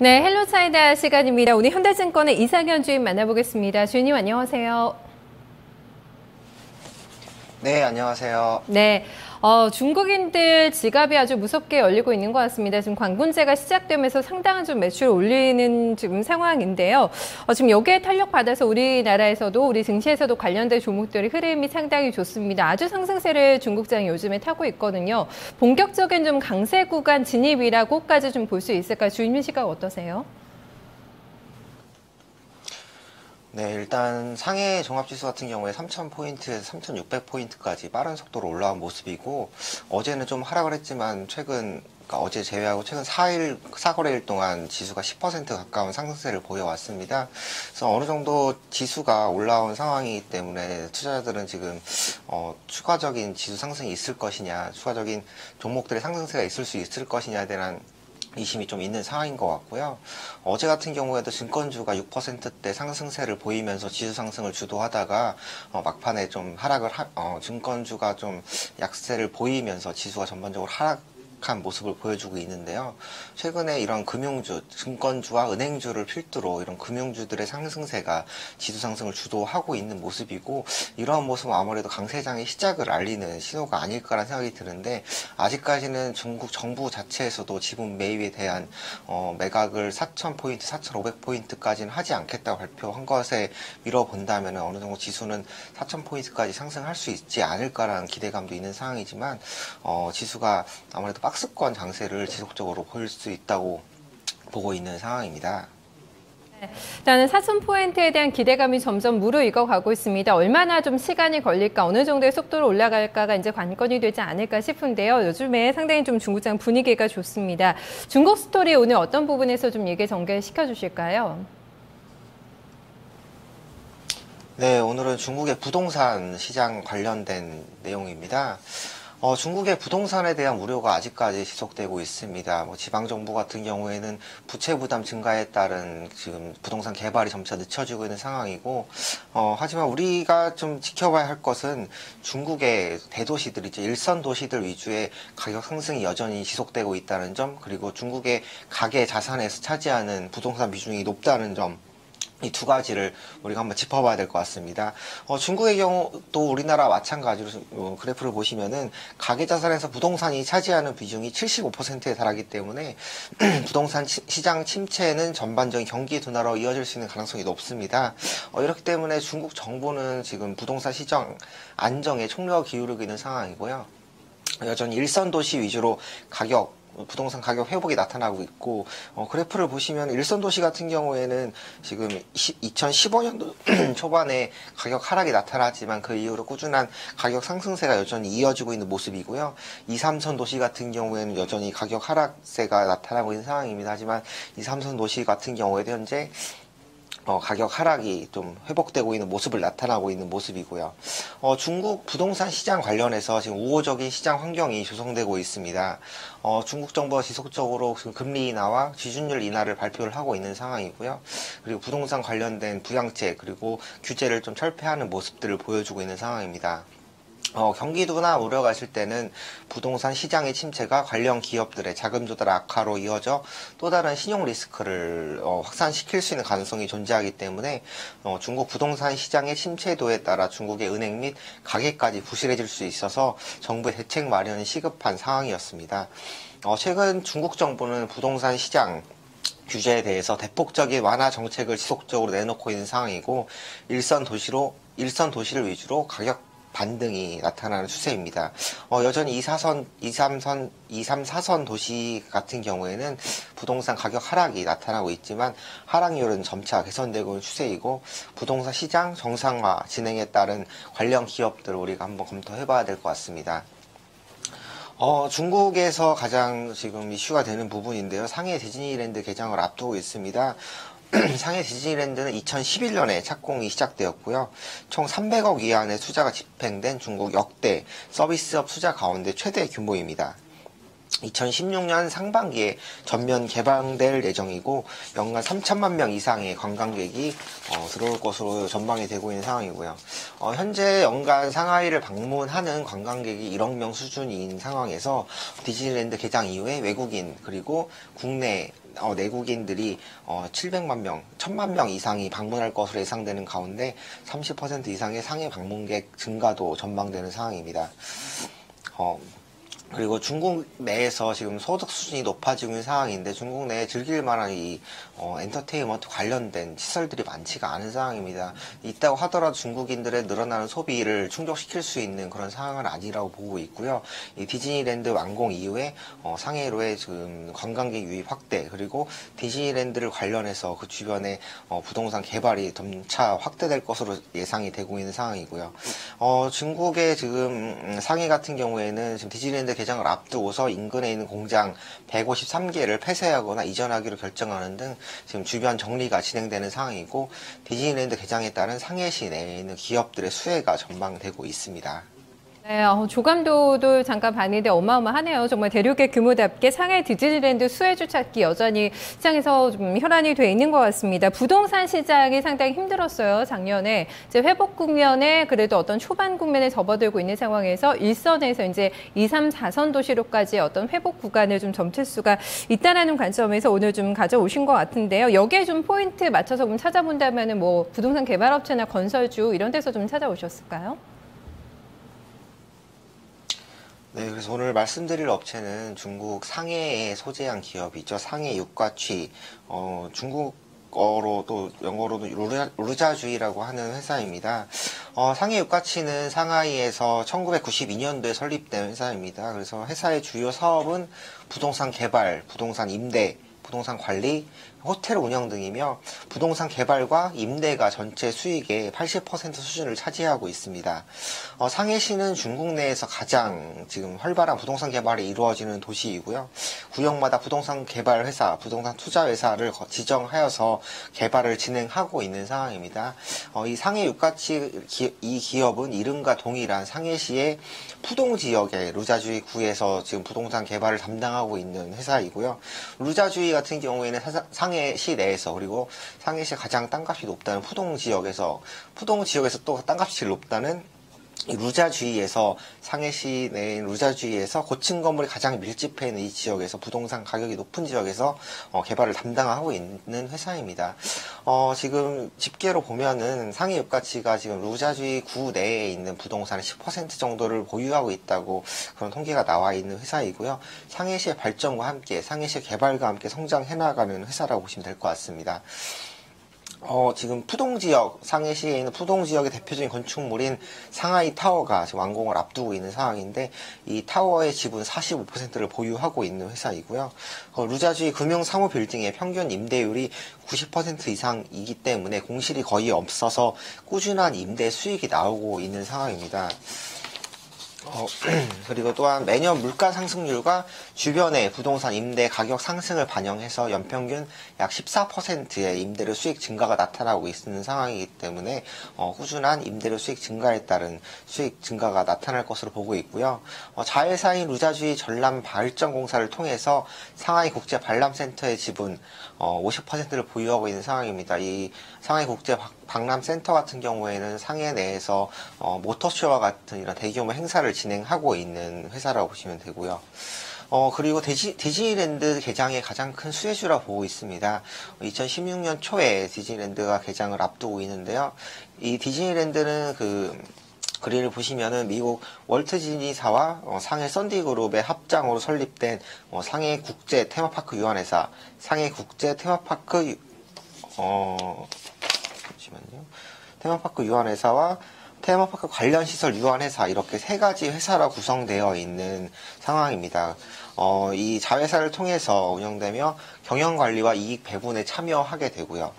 네, 헬로 차이나 시간입니다. 오늘 현대증권의 이상현 주인 만나보겠습니다. 주인님 안녕하세요. 네, 안녕하세요. 네, 중국인들 지갑이 아주 무섭게 열리고 있는 것 같습니다. 지금 관군제가 시작되면서 상당한 좀 매출을 올리는 지금 상황인데요. 지금 여기에 탄력받아서 우리나라에서도 우리 증시에서도 관련된 종목들의 흐름이 상당히 좋습니다. 아주 상승세를 중국장이 요즘에 타고 있거든요. 본격적인 좀 강세 구간 진입이라고까지 좀 볼 수 있을까요? 주인님 시각 어떠세요? 네, 일단 상해 종합지수 같은 경우에 3,000포인트에서 3,600포인트까지 빠른 속도로 올라온 모습이고, 어제는 좀 하락을 했지만 그러니까 어제 제외하고 최근 4거래일 동안 지수가 10% 가까운 상승세를 보여왔습니다. 그래서 어느 정도 지수가 올라온 상황이기 때문에 투자자들은 지금 추가적인 지수 상승이 있을 것이냐, 추가적인 종목들의 상승세가 있을 수 있을 것이냐에 대한 의심이 좀 있는 상황인 것 같고요. 어제 같은 경우에도 증권주가 6%대 상승세를 보이면서 지수 상승을 주도하다가 막판에 좀 증권주가 좀 약세를 보이면서 지수가 전반적으로 하락한 모습을 보여주고 있는데요. 최근에 이런 금융주, 증권주와 은행주를 필두로 이런 금융주들의 상승세가 지수 상승을 주도하고 있는 모습이고, 이러한 모습은 아무래도 강세장의 시작을 알리는 신호가 아닐까라는 생각이 드는데, 아직까지는 중국 정부 자체에서도 지분 매입에 대한 매각을 4,000포인트, 4,500포인트까지는 하지 않겠다고 발표한 것에 미뤄본다면 어느 정도 지수는 4,000포인트까지 상승할 수 있지 않을까라는 기대감도 있는 상황이지만, 지수가 아무래도 박스권 장세를 지속적으로 보일 수 있다고 보고 있는 상황입니다. 일단은 4,000포인트에 대한 기대감이 점점 무르익어 가고 있습니다. 얼마나 좀 시간이 걸릴까, 어느 정도의 속도로 올라갈까가 이제 관건이 되지 않을까 싶은데요. 요즘에 상당히 좀 중국장 분위기가 좋습니다. 중국 스토리 오늘 어떤 부분에서 좀 얘기 전개시켜 주실까요? 네, 오늘은 중국의 부동산 시장 관련된 내용입니다. 중국의 부동산에 대한 우려가 아직까지 지속되고 있습니다. 지방정부 같은 경우에는 부채 부담 증가에 따른 지금 부동산 개발이 점차 늦춰지고 있는 상황이고, 하지만 우리가 좀 지켜봐야 할 것은 중국의 대도시들이죠. 일선 도시들 위주의 가격 상승이 여전히 지속되고 있다는 점, 그리고 중국의 가계 자산에서 차지하는 부동산 비중이 높다는 점, 이 두 가지를 우리가 한번 짚어봐야 될 것 같습니다. 중국의 경우도 우리나라 마찬가지로 그래프를 보시면은 가계자산에서 부동산이 차지하는 비중이 75%에 달하기 때문에 부동산 시장 침체는 전반적인 경기 둔화로 이어질 수 있는 가능성이 높습니다. 이렇기 때문에 중국 정부는 지금 부동산 시장 안정에 총력을 기울이고 있는 상황이고요. 여전히 일선 도시 위주로 부동산 가격 회복이 나타나고 있고, 그래프를 보시면 일선 도시 같은 경우에는 지금 2015년도 초반에 가격 하락이 나타났지만 그 이후로 꾸준한 가격 상승세가 여전히 이어지고 있는 모습이고요. 2, 3선 도시 같은 경우에는 여전히 가격 하락세가 나타나고 있는 상황입니다. 하지만 2, 3선 도시 같은 경우에도 현재 가격 하락이 좀 회복되고 있는 모습을 나타나고 있는 모습이고요. 중국 부동산 시장 관련해서 지금 우호적인 시장 환경이 조성되고 있습니다. 중국 정부가 지속적으로 금리 인하와 지준율 인하를 발표를 하고 있는 상황이고요. 그리고 부동산 관련된 부양책 그리고 규제를 좀 철폐하는 모습들을 보여주고 있는 상황입니다. 경기도나 우려가 있을 때는 부동산 시장의 침체가 관련 기업들의 자금 조달 악화로 이어져 또 다른 신용 리스크를 확산시킬 수 있는 가능성이 존재하기 때문에 중국 부동산 시장의 침체도에 따라 중국의 은행 및 가계까지 부실해질 수 있어서 정부의 대책 마련이 시급한 상황이었습니다. 최근 중국 정부는 부동산 시장 규제에 대해서 대폭적인 완화 정책을 지속적으로 내놓고 있는 상황이고, 일선 도시를 위주로 가격 반등이 나타나는 추세입니다. 여전히 2, 3, 4선 도시 같은 경우에는 부동산 가격 하락이 나타나고 있지만 하락률은 점차 개선되고 있는 추세이고, 부동산 시장 정상화 진행에 따른 관련 기업들을 우리가 한번 검토해 봐야 될 것 같습니다. 중국에서 가장 지금 이슈가 되는 부분인데요. 상해 디즈니랜드 개장을 앞두고 있습니다. 상해 디즈니랜드는 2011년에 착공이 시작되었고요. 총 300억 위안의 투자가 집행된 중국 역대 서비스업 투자 가운데 최대 규모입니다. 2016년 상반기에 전면 개방될 예정이고 연간 3천만 명 이상의 관광객이 들어올 것으로 전망이 되고 있는 상황이고요. 현재 연간 상하이를 방문하는 관광객이 1억 명 수준인 상황에서 디즈니랜드 개장 이후에 외국인 그리고 국내 내국인들이 700만 명, 1000만 명 이상이 방문할 것으로 예상되는 가운데 30% 이상의 상해 방문객 증가도 전망되는 상황입니다. 그리고 중국 내에서 지금 소득 수준이 높아지고 있는 상황인데 중국 내에 즐길 만한 이 엔터테인먼트 관련된 시설들이 많지가 않은 상황입니다. 있다고 하더라도 중국인들의 늘어나는 소비를 충족시킬 수 있는 그런 상황은 아니라고 보고 있고요. 이 디즈니랜드 완공 이후에 상해로의 지금 관광객 유입 확대 그리고 디즈니랜드를 관련해서 그 주변에 부동산 개발이 점차 확대될 것으로 예상이 되고 있는 상황이고요. 중국의 지금 상해 같은 경우에는 지금 디즈니랜드 개장을 앞두고서 인근에 있는 공장 153개를 폐쇄하거나 이전하기로 결정하는 등 지금 주변 정리가 진행되는 상황이고 디즈니랜드 개장에 따른 상해시 내에 있는 기업들의 수혜가 전망되고 있습니다. 네, 조감도도 잠깐 봤는데 어마어마하네요. 정말 대륙의 규모답게 상해 디즈니랜드 수혜주 찾기 여전히 시장에서 좀 혈안이 돼 있는 것 같습니다. 부동산 시장이 상당히 힘들었어요. 작년에 이제 회복 국면에 그래도 어떤 초반 국면에 접어들고 있는 상황에서 1선에서 이제 2, 3, 4선 도시로까지 어떤 회복 구간을 좀 점칠 수가 있다라는 관점에서 오늘 좀 가져오신 것 같은데요. 여기에 좀 포인트 맞춰서 좀 찾아본다면은 뭐 부동산 개발업체나 건설주 이런 데서 좀 찾아오셨을까요? 네, 그래서 오늘 말씀드릴 업체는 중국 상해에 소재한 기업이죠. 상해 육가취, 중국어로 또 영어로도 루자주이라고 하는 회사입니다. 상해 육가취는 상하이에서 1992년도에 설립된 회사입니다. 그래서 회사의 주요 사업은 부동산 개발, 부동산 임대, 부동산 관리, 호텔 운영 등이며 부동산 개발과 임대가 전체 수익의 80% 수준을 차지하고 있습니다. 상해시는 중국 내에서 가장 지금 활발한 부동산 개발이 이루어지는 도시이고요. 구역마다 부동산 개발 회사, 부동산 투자 회사를 지정하여서 개발을 진행하고 있는 상황입니다. 이 상해 육가치 이 기업은 이름과 동일한 상해시의 푸동 지역의 루자주이 구에서 지금 부동산 개발을 담당하고 있는 회사이고요. 루자주이 같은 경우에는 상해시 내에서 그리고 상해시 가장 땅값이 높다는 푸동 지역에서 또 땅값이 제일 높다는 이 루자주이에서 상해시 내인 루자주이에서 고층 건물이 가장 밀집해 있는 이 지역에서 부동산 가격이 높은 지역에서 개발을 담당하고 있는 회사입니다. 지금 집계로 보면은 상해 육가치가 지금 루자주이 구 내에 있는 부동산의 10% 정도를 보유하고 있다고 그런 통계가 나와 있는 회사이고요. 상해시의 발전과 함께 상해시 개발과 함께 성장해 나가는 회사라고 보시면 될 것 같습니다. 지금 푸동지역, 상해시에 있는 푸동지역의 대표적인 건축물인 상하이 타워가 지금 완공을 앞두고 있는 상황인데, 이 타워의 지분 45%를 보유하고 있는 회사이고요. 루자주이 금융사무 빌딩의 평균 임대율이 90% 이상이기 때문에 공실이 거의 없어서 꾸준한 임대 수익이 나오고 있는 상황입니다. 그리고 또한 매년 물가 상승률과 주변의 부동산 임대 가격 상승을 반영해서 연평균 약 14%의 임대료 수익 증가가 나타나고 있는 상황이기 때문에 꾸준한 임대료 수익 증가에 따른 수익 증가가 나타날 것으로 보고 있고요. 자회사인 루자주이 전람 발전공사를 통해서 상하이 국제 관람센터의 지분 50%를 보유하고 있는 상황입니다. 이 상하이 국제 박람센터 같은 경우에는 상해 내에서 모터쇼와 같은 이런 대규모 행사를 진행하고 있는 회사라고 보시면 되고요. 그리고 디즈니랜드 개장의 가장 큰 수혜주라고 보고 있습니다. 2016년 초에 디즈니랜드가 개장을 앞두고 있는데요. 이 디즈니랜드는 그림을 보시면은 미국 월트 디즈니사와 상해 썬디그룹의 합장으로 설립된 상해 국제 테마파크 유한회사, 상해 국제 테마파크 잠시만요. 테마파크 유한회사와 테마파크 관련 시설 유한회사, 이렇게 세 가지 회사로 구성되어 있는 상황입니다. 이 자회사를 통해서 운영되며 경영관리와 이익 배분에 참여하게 되고요.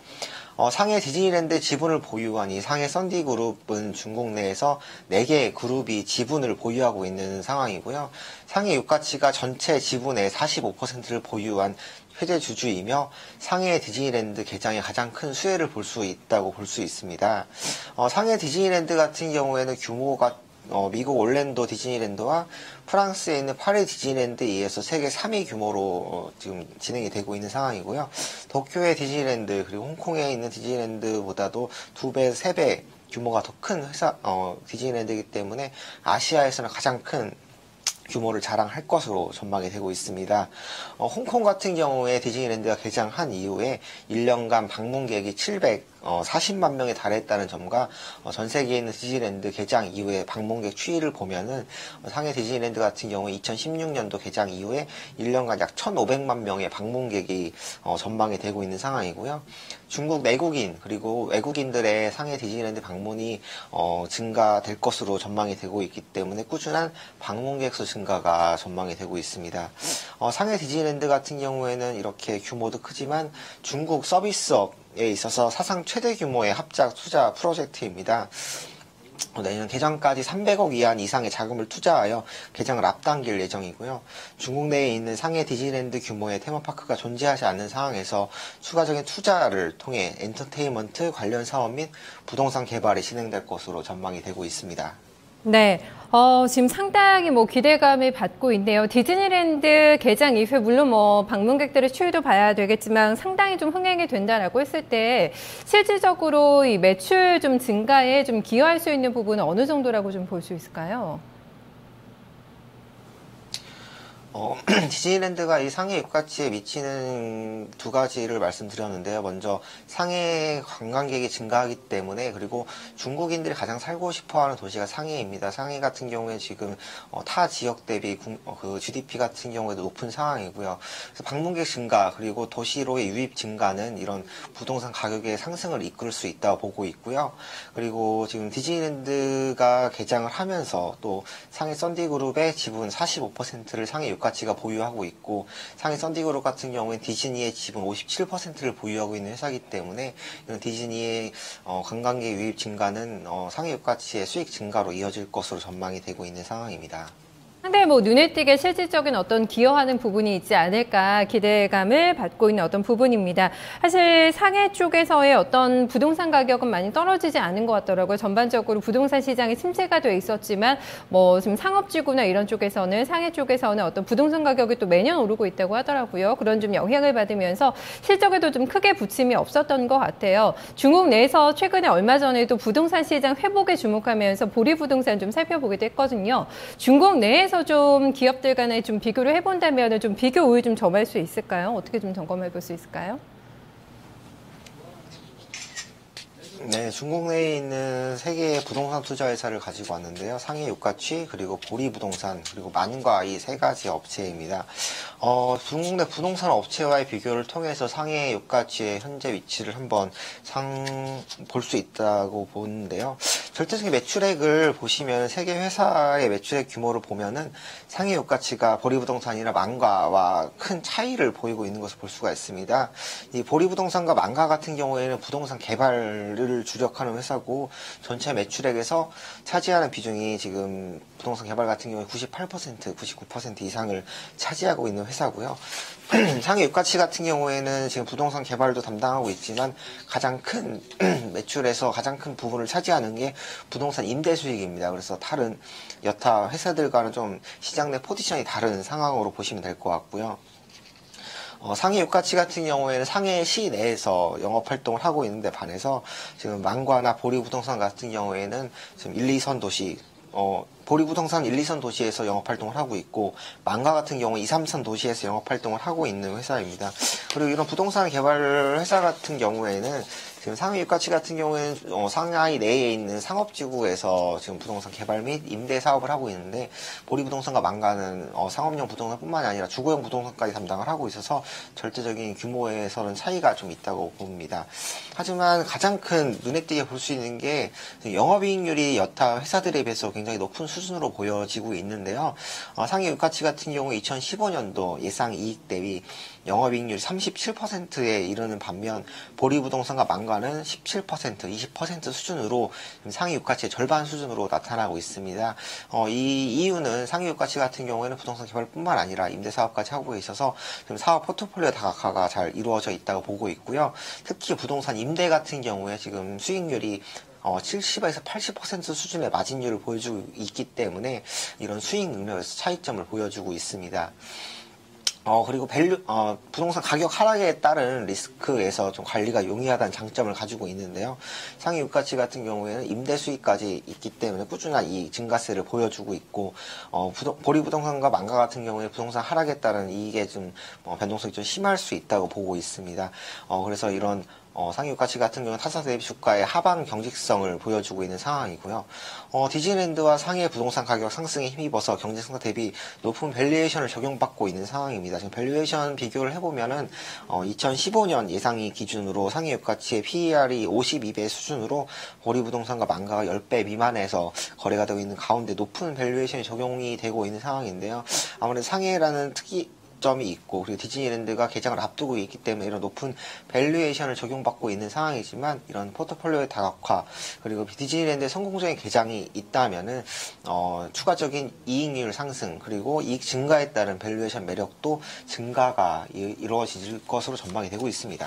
상해 디즈니랜드 지분을 보유한 이 상해 썬디그룹은 중국 내에서 4개의 그룹이 지분을 보유하고 있는 상황이고요. 상해 유가치가 전체 지분의 45%를 보유한 최대 주주이며 상해 디즈니랜드 개장에 가장 큰 수혜를 볼 수 있다고 볼 수 있습니다. 상해 디즈니랜드 같은 경우에는 규모가 미국 올랜도 디즈니랜드와 프랑스에 있는 파리 디즈니랜드에 의해서 세계 3위 규모로 지금 진행이 되고 있는 상황이고요. 도쿄의 디즈니랜드 그리고 홍콩에 있는 디즈니랜드보다도 2배, 3배 규모가 더 큰 디즈니랜드이기 때문에 아시아에서는 가장 큰 규모를 자랑할 것으로 전망이 되고 있습니다. 홍콩 같은 경우에 디즈니랜드가 개장한 이후에 1년간 방문객이 740만 명에 달했다는 점과 전 세계에 있는 디즈니랜드 개장 이후에 방문객 추이를 보면은 상해 디즈니랜드 같은 경우에 2016년도 개장 이후에 1년간 약 1,500만 명의 방문객이 전망이 되고 있는 상황이고요. 중국 내국인 그리고 외국인들의 상해 디즈니랜드 방문이 증가될 것으로 전망이 되고 있기 때문에 꾸준한 방문객 수 증가가 전망이 되고 있습니다. 상해 디즈니랜드 같은 경우에는 이렇게 규모도 크지만 중국 서비스업에 있어서 사상 최대 규모의 합작 투자 프로젝트입니다. 내년 개장까지 300억 위안 이상의 자금을 투자하여 개장을 앞당길 예정이고요. 중국 내에 있는 상해 디즈니랜드 규모의 테마파크가 존재하지 않는 상황에서 추가적인 투자를 통해 엔터테인먼트 관련 사업 및 부동산 개발이 진행될 것으로 전망이 되고 있습니다. 네. 지금 상당히 기대감을 받고 있네요. 디즈니랜드 개장 이후에 물론 방문객들의 추이도 봐야 되겠지만 상당히 좀 흥행이 된다라고 했을 때 실질적으로 이 매출 좀 증가에 좀 기여할 수 있는 부분은 어느 정도라고 좀 볼 수 있을까요? 디즈니랜드가 이 상해 입가치에 미치는 두 가지를 말씀드렸는데요. 먼저 상해 관광객이 증가하기 때문에 그리고 중국인들이 가장 살고 싶어하는 도시가 상해입니다. 상해 같은 경우에 지금 타 지역 대비 그 GDP 같은 경우에도 높은 상황이고요. 그래서 방문객 증가 그리고 도시로의 유입 증가는 이런 부동산 가격의 상승을 이끌 수 있다고 보고 있고요. 그리고 지금 디즈니랜드가 개장을 하면서 또 상해 썬디그룹의 지분 45%를 상해 유가치가 보유하고 있고 상해 썬디그룹 같은 경우는 디즈니의 지분 57%를 보유하고 있는 회사이기 때문에 이런 디즈니의 관광객 유입 증가는 상해 유가치의 수익 증가로 이어질 것으로 전망이 되고 있는 상황입니다. 상당히 눈에 띄게 실질적인 어떤 기여하는 부분이 있지 않을까 기대감을 받고 있는 어떤 부분입니다. 사실 상해 쪽에서의 어떤 부동산 가격은 많이 떨어지지 않은 것 같더라고요. 전반적으로 부동산 시장이 침체가 돼 있었지만 지금 상업지구나 이런 쪽에서는 상해 쪽에서는 어떤 부동산 가격이 또 매년 오르고 있다고 하더라고요. 그런 좀 영향을 받으면서 실적에도 좀 크게 부침이 없었던 것 같아요. 중국 내에서 최근에 얼마 전에도 부동산 시장 회복에 주목하면서 보리부동산 좀 살펴보기도 했거든요. 중국 내에서 좀 기업들 간에 좀 비교를 해본다면 좀 비교 우위 좀 점할 수 있을까요? 어떻게 좀 점검해 볼 수 있을까요? 네, 중국 내에 있는 세 개의 부동산 투자 회사를 가지고 왔는데요. 상해 유가치, 그리고 보리부동산, 그리고 만과 이 세 가지 업체입니다. 중국 내 부동산 업체와의 비교를 통해서 상해 유가치의 현재 위치를 한번 볼 수 있다고 보는데요. 절대적인 매출액을 보시면 세 개 회사의 매출액 규모를 보면은 상해 유가치가 보리부동산이나 만과와 큰 차이를 보이고 있는 것을 볼 수가 있습니다. 이 보리부동산과 만과 같은 경우에는 부동산 개발을 주력하는 회사고 전체 매출액에서 차지하는 비중이 지금 부동산 개발 같은 경우에 98%, 99% 이상을 차지하고 있는 회사고요. 상해 유가치 같은 경우에는 지금 부동산 개발도 담당하고 있지만 가장 큰 매출에서 가장 큰 부분을 차지하는 게 부동산 임대 수익입니다. 그래서 다른 여타 회사들과는 좀 시장 내 포지션이 다른 상황으로 보시면 될 것 같고요. 상해 유가치 같은 경우에는 상해시 내에서 영업활동을 하고 있는데 반해서 지금 만과나 보리부동산 같은 경우에는 지금 1, 2선 도시, 보리부동산 1, 2선 도시에서 영업활동을 하고 있고 만과 같은 경우 2, 3선 도시에서 영업활동을 하고 있는 회사입니다. 그리고 이런 부동산 개발 회사 같은 경우에는 지금 상해 유가치 같은 경우에는 상하이 내에 있는 상업지구에서 지금 부동산 개발 및 임대 사업을 하고 있는데 보리부동산과 만과는 상업용 부동산뿐만이 아니라 주거용 부동산까지 담당을 하고 있어서 절대적인 규모에서는 차이가 좀 있다고 봅니다. 하지만 가장 큰 눈에 띄게 볼 수 있는 게 영업이익률이 여타 회사들에 비해서 굉장히 높은 수준으로 보여지고 있는데요. 상해 유가치 같은 경우 2015년도 예상 이익 대비 영업이익률이 37%에 이르는 반면 보리부동산과 만과는 17%, 20% 수준으로 상해 유가치의 절반 수준으로 나타나고 있습니다. 이 이유는 상해 유가치 같은 경우에는 부동산 개발뿐만 아니라 임대사업까지 하고 있어서 지금 사업 포트폴리오 다각화가 잘 이루어져 있다고 보고 있고요. 특히 부동산 임대 같은 경우에 지금 수익률이 70에서 80% 수준의 마진율을 보여주고 있기 때문에 이런 수익 능력에서 차이점을 보여주고 있습니다. 그리고 부동산 가격 하락에 따른 리스크에서 좀 관리가 용이하다는 장점을 가지고 있는데요. 상위 유가치 같은 경우에는 임대 수익까지 있기 때문에 꾸준한 이 증가세를 보여주고 있고, 보리부동산과 망가 같은 경우에 부동산 하락에 따른 이익에 좀 변동성이 좀 심할 수 있다고 보고 있습니다. 그래서 이런 상위 유가치 같은 경우는 타사 대비 주가의 하방 경직성을 보여주고 있는 상황이고요. 디즈니랜드와 상해 부동산 가격 상승에 힘입어서 경제성장 대비 높은 밸류에이션을 적용받고 있는 상황입니다. 지금 밸류에이션 비교를 해보면은 2015년 예상이 기준으로 상해 유가치의 PER이 52배 수준으로 보리부동산과 망가가 10배 미만에서 거래가 되고 있는 가운데 높은 밸류에이션이 적용이 되고 있는 상황인데요. 아무래도 상해라는 점이 있고, 그리고 디즈니랜드가 개장을 앞두고 있기 때문에 이런 높은 밸류에이션을 적용받고 있는 상황이지만, 이런 포트폴리오의 다각화, 그리고 디즈니랜드의 성공적인 개장이 있다면은 추가적인 이익률 상승, 그리고 이익 증가에 따른 밸류에이션 매력도 증가가 이루어질 것으로 전망이 되고 있습니다.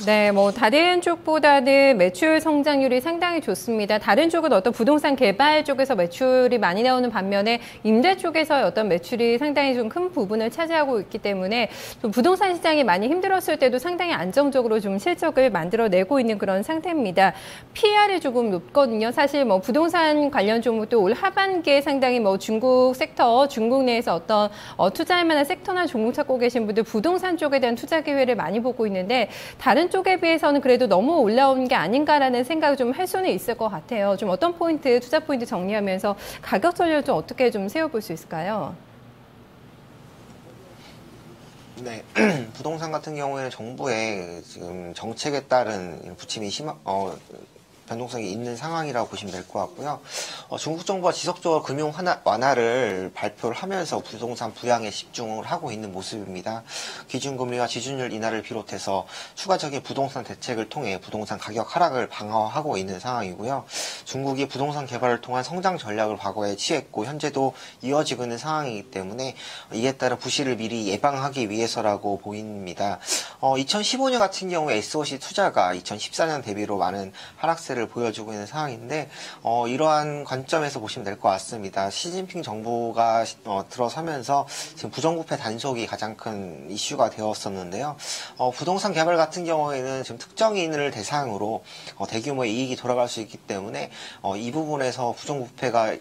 네, 다른 쪽보다는 매출 성장률이 상당히 좋습니다. 다른 쪽은 어떤 부동산 개발 쪽에서 매출이 많이 나오는 반면에 임대 쪽에서 어떤 매출이 상당히 좀 큰 부분을 차지하고 있기 때문에 좀 부동산 시장이 많이 힘들었을 때도 상당히 안정적으로 좀 실적을 만들어내고 있는 그런 상태입니다. PER이 조금 높거든요. 사실 부동산 관련 종목도 올 하반기에 상당히 중국 섹터, 중국 내에서 어떤 투자할 만한 섹터나 종목 찾고 계신 분들 부동산 쪽에 대한 투자 기회를 많이 보고 있는데 다른 쪽에 비해서는 그래도 너무 올라온 게 아닌가라는 생각을 좀 할 수는 있을 것 같아요. 좀 어떤 포인트, 투자 포인트 정리하면서 가격 전략을 좀 어떻게 좀 세워볼 수 있을까요? 네, 부동산 같은 경우에는 정부의 지금 정책에 따른 부침이 변동성이 있는 상황이라고 보시면 될 것 같고요. 중국 정부가 지속적으로 금융 완화를 발표를 하면서 부동산 부양에 집중을 하고 있는 모습입니다. 기준금리와 지준율 인하를 비롯해서 추가적인 부동산 대책을 통해 부동산 가격 하락을 방어하고 있는 상황이고요. 중국이 부동산 개발을 통한 성장 전략을 과거에 취했고 현재도 이어지고 있는 상황이기 때문에 이에 따른 부실을 미리 예방하기 위해서라고 보입니다. 2015년 같은 경우에 SOC 투자가 2014년 대비로 많은 하락세를 보여주고 있는 상황인데 이러한 관점에서 보시면 될 것 같습니다. 시진핑 정부가 들어서면서 지금 부정부패 단속이 가장 큰 이슈가 되었었는데요. 부동산 개발 같은 경우에는 지금 특정인을 대상으로 대규모의 이익이 돌아갈 수 있기 때문에 이 부분에서 부정부패가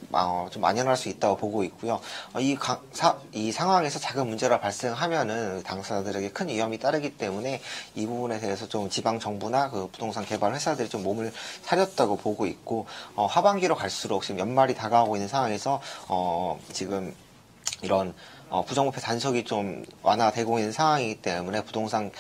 좀 만연할 수 있다고 보고 있고요. 이 상황에서 작은 문제가 발생하면은 당사자들에게 큰 위험이 따르기 때문에 이 부분에 대해서 좀 지방 정부나 그 부동산 개발 회사들이 좀 몸을 사렸다고 보고 있고 하반기로 갈수록 지금 연말이 다가오고 있는 상황에서 지금 이런 부정부패 단속이 좀 완화되고 있는 상황이기 때문에 부동산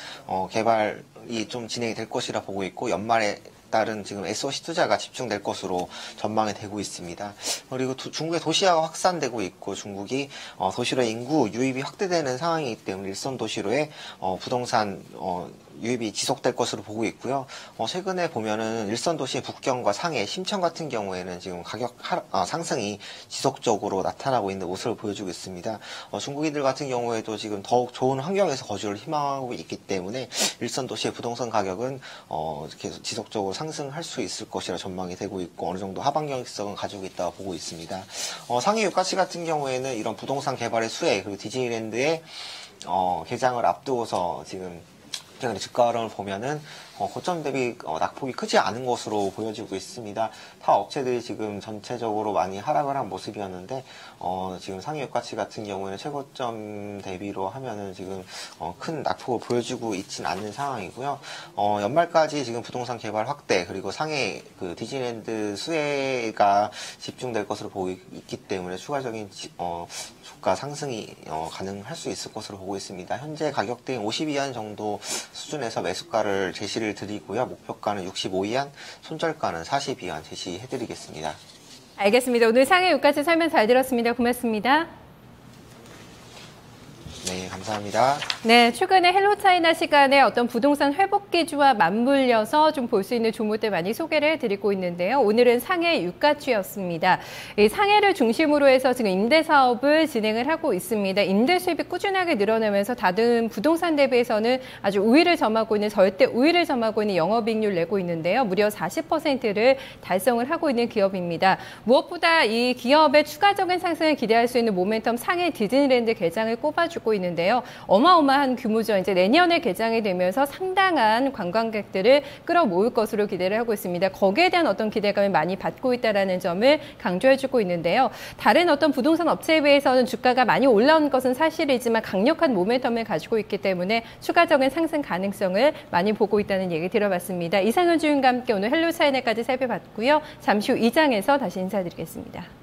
개발이 좀 진행이 될 것이라 보고 있고 연말에 따른 지금 SOC 투자가 집중될 것으로 전망이 되고 있습니다. 그리고 중국의 도시화가 확산되고 있고 중국이 도시로의 인구 유입이 확대되는 상황이기 때문에 일선 도시로의 부동산 유입이 지속될 것으로 보고 있고요. 최근에 보면은 일선 도시의 북경과 상해, 심천 같은 경우에는 지금 가격 상승이 지속적으로 나타나고 있는 모습을 보여주고 있습니다. 중국인들 같은 경우에도 지금 더욱 좋은 환경에서 거주를 희망하고 있기 때문에 일선 도시의 부동산 가격은 계속 지속적으로 상승할 수 있을 것이라 전망이 되고 있고 어느 정도 하방 경직성은 가지고 있다고 보고 있습니다. 상해 유가치 같은 경우에는 이런 부동산 개발의 수혜 그리고 디즈니랜드의 개장을 앞두고서 지금 최근에 주가 흐름을 보면은 고점 대비 낙폭이 크지 않은 것으로 보여지고 있습니다. 타 업체들이 지금 전체적으로 많이 하락을 한 모습이었는데 지금 상해 유가치 같은 경우에는 최고점 대비로 하면은 지금 큰 낙폭을 보여주고 있진 않는 상황이고요. 연말까지 지금 부동산 개발 확대 그리고 상해 그 디즈니랜드 수혜가 집중될 것으로 보고 있기 때문에 추가적인 주가 상승이 가능할 수 있을 것으로 보고 있습니다. 현재 가격대인 52원 정도 수준에서 매수가를 제시를 드리고요. 목표가는 65위안, 손절가는 42위안 제시해드리겠습니다. 알겠습니다. 오늘 상해 유가치 설명 잘 들었습니다. 고맙습니다. 네, 감사합니다. 네, 최근에 헬로차이나 시간에 어떤 부동산 회복 기주와 맞물려서 좀 볼 수 있는 종목들 많이 소개를 해드리고 있는데요. 오늘은 상해 유가주였습니다. 이 상해를 중심으로 해서 지금 임대 사업을 진행을 하고 있습니다. 임대 수입이 꾸준하게 늘어나면서 다른 부동산 대비해서는 아주 우위를 점하고 있는 절대 우위를 점하고 있는 영업이익률 내고 있는데요. 무려 40%를 달성을 하고 있는 기업입니다. 무엇보다 이 기업의 추가적인 상승을 기대할 수 있는 모멘텀 상해 디즈니랜드 개장을 꼽아주고 있는데요. 어마어마한 규모죠. 이제 내년에 개장이 되면서 상당한 관광객들을 끌어모을 것으로 기대를 하고 있습니다. 거기에 대한 어떤 기대감을 많이 받고 있다는 점을 강조해주고 있는데요. 다른 어떤 부동산 업체에 비해서는 주가가 많이 올라온 것은 사실이지만 강력한 모멘텀을 가지고 있기 때문에 추가적인 상승 가능성을 많이 보고 있다는 얘기 들어봤습니다. 이상은 주인과 함께 오늘 헬로차이나까지 살펴봤고요. 잠시 후 2장에서 다시 인사드리겠습니다.